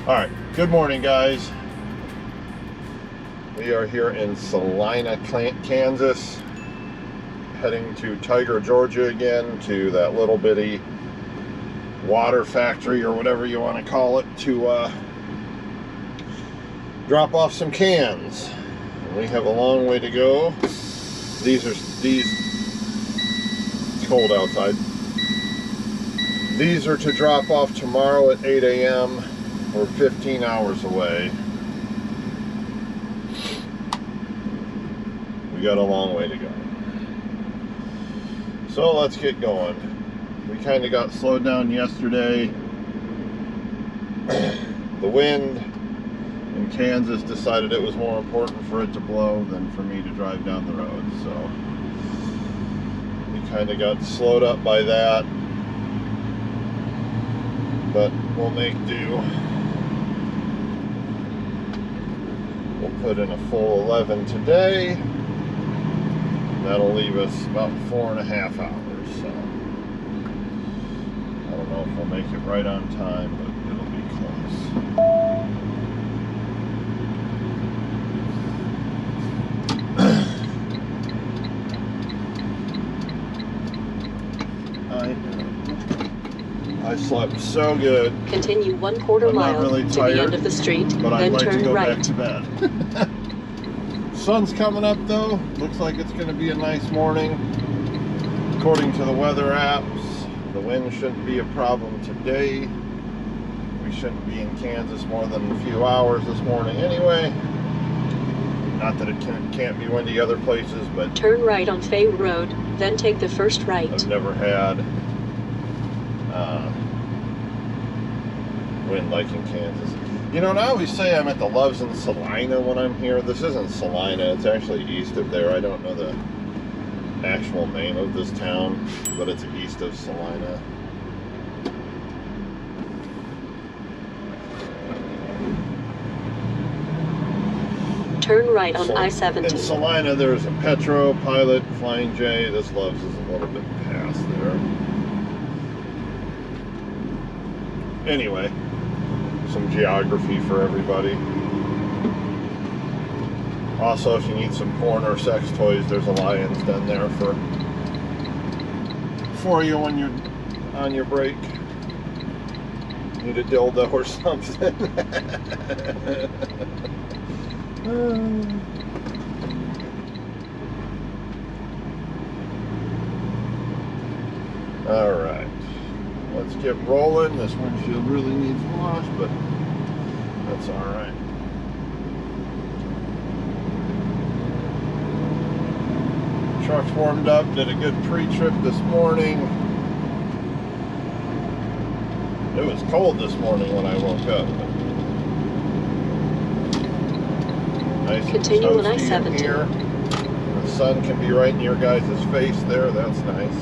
All right, good morning, guys. We are here in Salina, Kansas, heading to Tiger, Georgia again, to that little bitty water factory or whatever you want to call it, to drop off some cans. And we have a long way to go. It's cold outside. These are to drop off tomorrow at 8 a.m. We're 15 hours away. We got a long way to go. So let's get going. We kind of got slowed down yesterday. The wind in Kansas decided it was more important for it to blow than for me to drive down the road. So we kind of got slowed up by that. But we'll make do. We'll put in a full 11 today. That'll leave us about 4.5 hours. So I don't know if we'll make it right on time, but it'll be close. I slept so good. Continue 1/4 mile really tired, to the end of the street, but then I'd like turn to go right. back to bed. Sun's coming up though. Looks like it's going to be a nice morning. According to the weather apps, the wind shouldn't be a problem today. We shouldn't be in Kansas more than a few hours this morning anyway. Not that it can't be windy other places, but turn right on Fay Road, then take the first right. I've never had wind like in Kansas. You know, and I always say I'm at the Loves in Salina when I'm here. This isn't Salina, it's actually east of there. I don't know the actual name of this town, but it's east of Salina. Turn right on I-70. In Salina, there's a Petro, Pilot, Flying J. This Loves is a little bit past there. Anyway, some geography for everybody. Also, if you need some porn or sex toys, there's a Lion's Den there for you when you're on your break. Need a dildo or something. All right. Let's get rolling. This windshield really needs wash, but that's all right. Truck's warmed up, did a good pre-trip this morning. It was cold this morning when I woke up. Nice. Continue on I-70. Here. The sun can be right in your guys' face there. That's nice.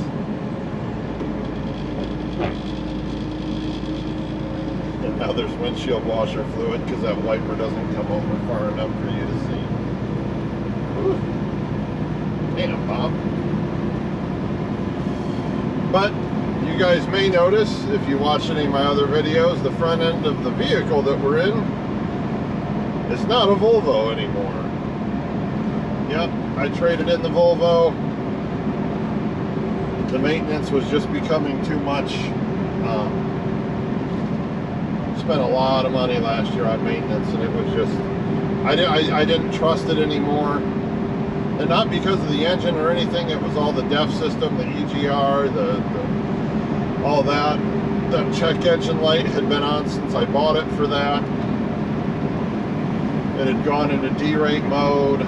Now there's windshield washer fluid because that wiper doesn't come over far enough for you to see. Ooh. Damn, Bob. But you guys may notice, if you watch any of my other videos, the front end of the vehicle that we're in is not a Volvo anymore. Yep, I traded in the Volvo. The maintenance was just becoming too much. Spent a lot of money last year on maintenance, and it was just I didn't trust it anymore, and not because of the engine or anything. It was all the DEF system, the EGR, all that. That check engine light had been on since I bought it for that. It had gone into D-rate mode,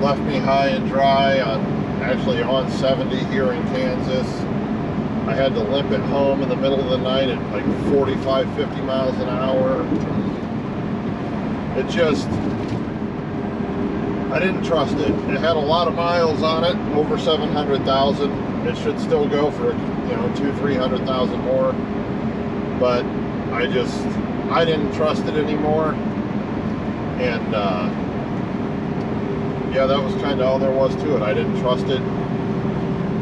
left me high and dry on 70 here in Kansas. I had to limp it home in the middle of the night at like 45, 50 miles an hour. It just, I didn't trust it. It had a lot of miles on it, over 700,000. It should still go for, 200,000-300,000 more. But I didn't trust it anymore. And yeah, that was kind of all there was to it. I didn't trust it.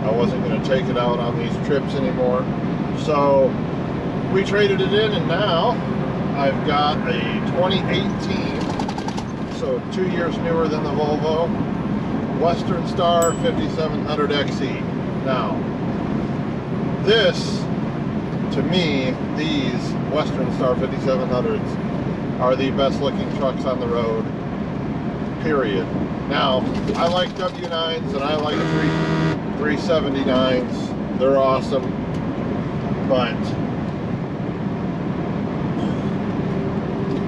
I wasn't going to take it out on these trips anymore. So we traded it in, and now I've got a 2018, so 2 years newer than the Volvo, Western Star 5700 XE. Now, this, to me, these Western Star 5700s are the best looking trucks on the road, period. Now, I like W9s and I like 379s. They're awesome, but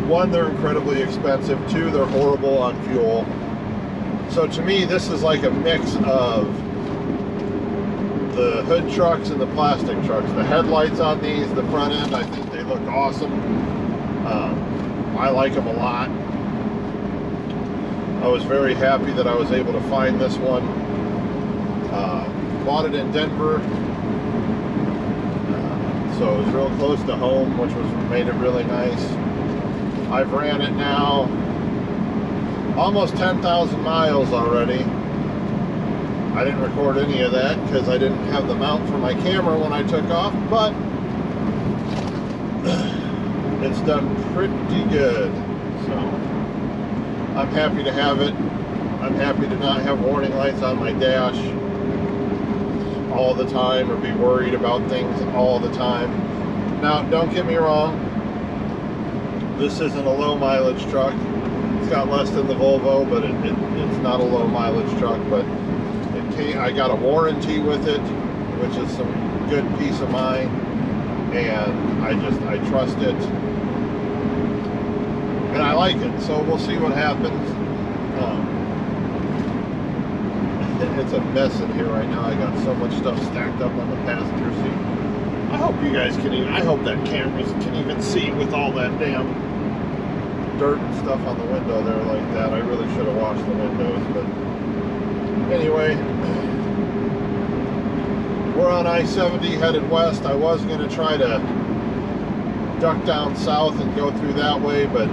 one, they're incredibly expensive. Two, they're horrible on fuel. So to me, this is like a mix of the hood trucks and the plastic trucks. The headlights on these, the front end, I think they look awesome. I like them a lot. I was very happy that I was able to find this one. Bought it in Denver, so it was real close to home, which made it really nice. I've ran it now almost 10,000 miles already. I didn't record any of that because I didn't have the mount for my camera when I took off, but it's done pretty good. So I'm happy to have it. I'm happy to not have warning lights on my dash all the time or be worried about things all the time. Now, don't get me wrong, this isn't a low mileage truck. It's got less than the Volvo, but it's not a low mileage truck. But I got a warranty with it, which is some good peace of mind, and I trust it, and I like it. So we'll see what happens. It's a mess in here right now. I got so much stuff stacked up on the passenger seat. I hope you guys can even, I hope that cameras can even see with all that damn dirt and stuff on the window there like that. I really should have washed the windows, but anyway, we're on I-70 headed west. I was going to try to duck down south and go through that way, but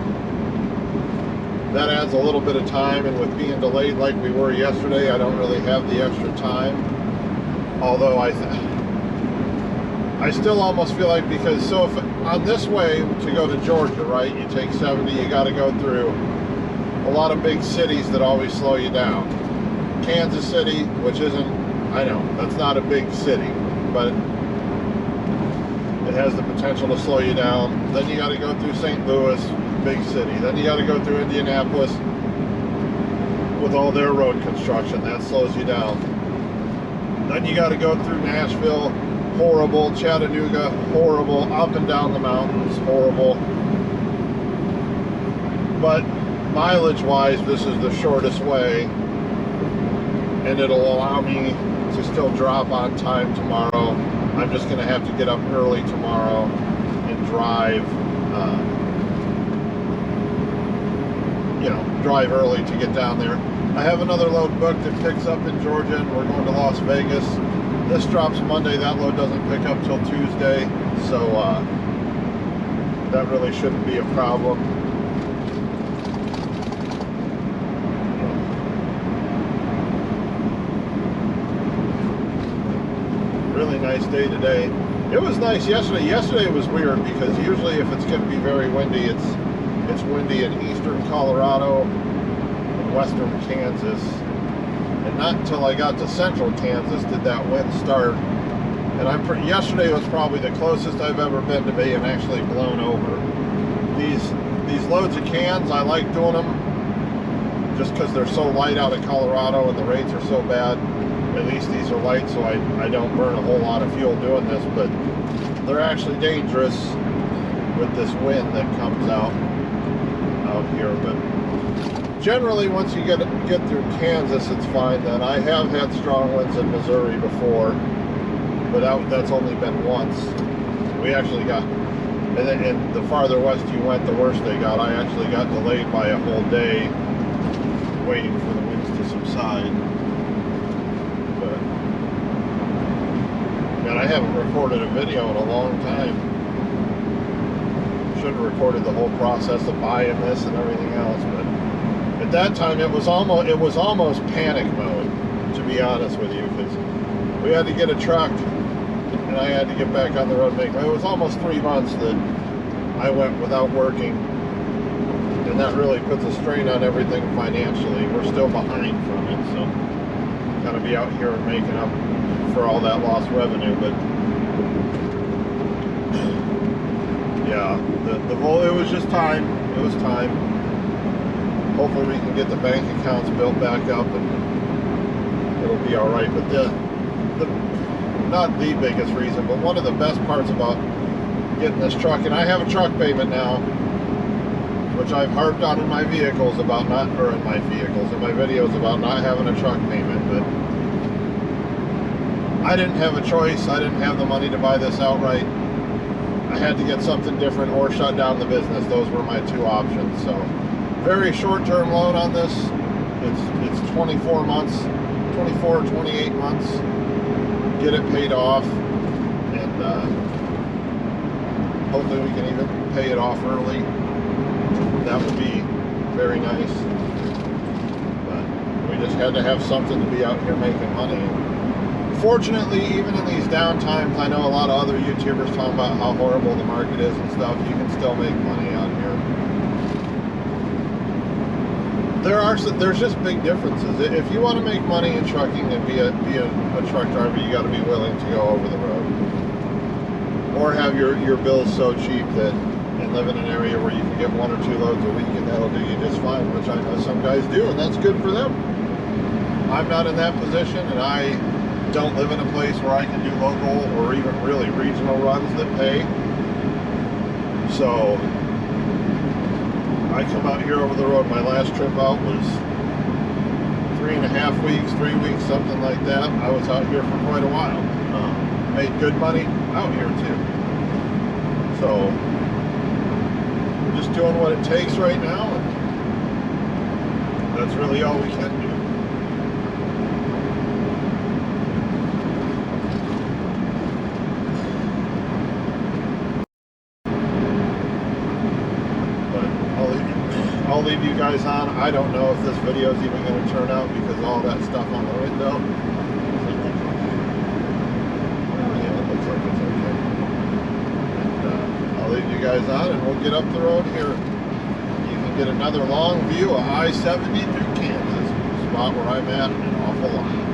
that adds a little bit of time, and with being delayed like we were yesterday, I don't really have the extra time. Although I still almost feel like, because so if on this way to go to Georgia, right, you take 70, you got to go through a lot of big cities that always slow you down. Kansas City, which isn't, I know, that's not a big city, but it has the potential to slow you down. Then you got to go through St. Louis, big city. Then you got to go through Indianapolis with all their road construction. That slows you down. Then you got to go through Nashville, horrible. Chattanooga, horrible. Up and down the mountains, horrible. But mileage-wise, this is the shortest way, and it'll allow me to still drop on time tomorrow. I'm just going to have to get up early tomorrow and drive, drive early to get down there. I have another load booked that picks up in Georgia, and we're going to Las Vegas. This drops Monday. That load doesn't pick up till Tuesday, so that really shouldn't be a problem. Really nice day today. It was nice yesterday. Yesterday was weird because usually if it's going to be very windy, it's windy in eastern Colorado and western Kansas. And not until I got to central Kansas did that wind start. And yesterday was probably the closest I've ever been to being actually blown over. These loads of cans, I like doing them just because they're so light out of Colorado and the rates are so bad. At least these are light, so I don't burn a whole lot of fuel doing this, but they're actually dangerous with this wind that comes out here. But generally, once you get through Kansas, it's fine then. I have had strong winds in Missouri before, but that's only been once. We actually got, and the farther west you went, the worse they got. I actually got delayed by a whole day waiting for the winds to subside. And I haven't recorded a video in a long time. Should have recorded the whole process of buying this and everything else, but at that time it was almost panic mode, to be honest with you, because we had to get a truck and I had to get back on the road and make it. It was almost 3 months that I went without working, and that really puts a strain on everything financially. We're still behind from it, so gotta be out here and making up for all that lost revenue. But yeah, the Volvo, it was just time. It was time. Hopefully we can get the bank accounts built back up and it'll be all right. But the not the biggest reason, but one of the best parts about getting this truck, and I have a truck payment now, which I've harped on in my vehicles about not, or in my vehicles, in my videos about not having a truck payment, but I didn't have a choice. I didn't have the money to buy this outright. I had to get something different or shut down the business. Those were my two options. So very short-term loan on this. It's 24 months, 24 or 28 months. Get it paid off, and hopefully we can even pay it off early. That would be very nice. But we just had to have something to be out here making money. Fortunately, even in these down times, I know a lot of other YouTubers talking about how horrible the market is and stuff. You can still make money out here. There's just big differences. If you want to make money in trucking and be a truck driver, you got to be willing to go over the road, or have your bills so cheap that, and live in an area where you can get 1 or 2 loads a week and that'll do you just fine, which I know some guys do, and that's good for them. I'm not in that position, and I don't live in a place where I can do local or even really regional runs that pay. So I come out here over the road. My last trip out was 3.5 weeks, 3 weeks, something like that. I was out here for quite a while. Made good money out here too. So we're just doing what it takes right now, and that's really all we can do. I'll leave you guys on. I don't know if this video is even going to turn out because of all that stuff on the window. Yeah, it looks like it's okay. And I'll leave you guys on, and we'll get up the road here. You can get another long view of I-70 through Kansas, spot where I'm at an awful lot.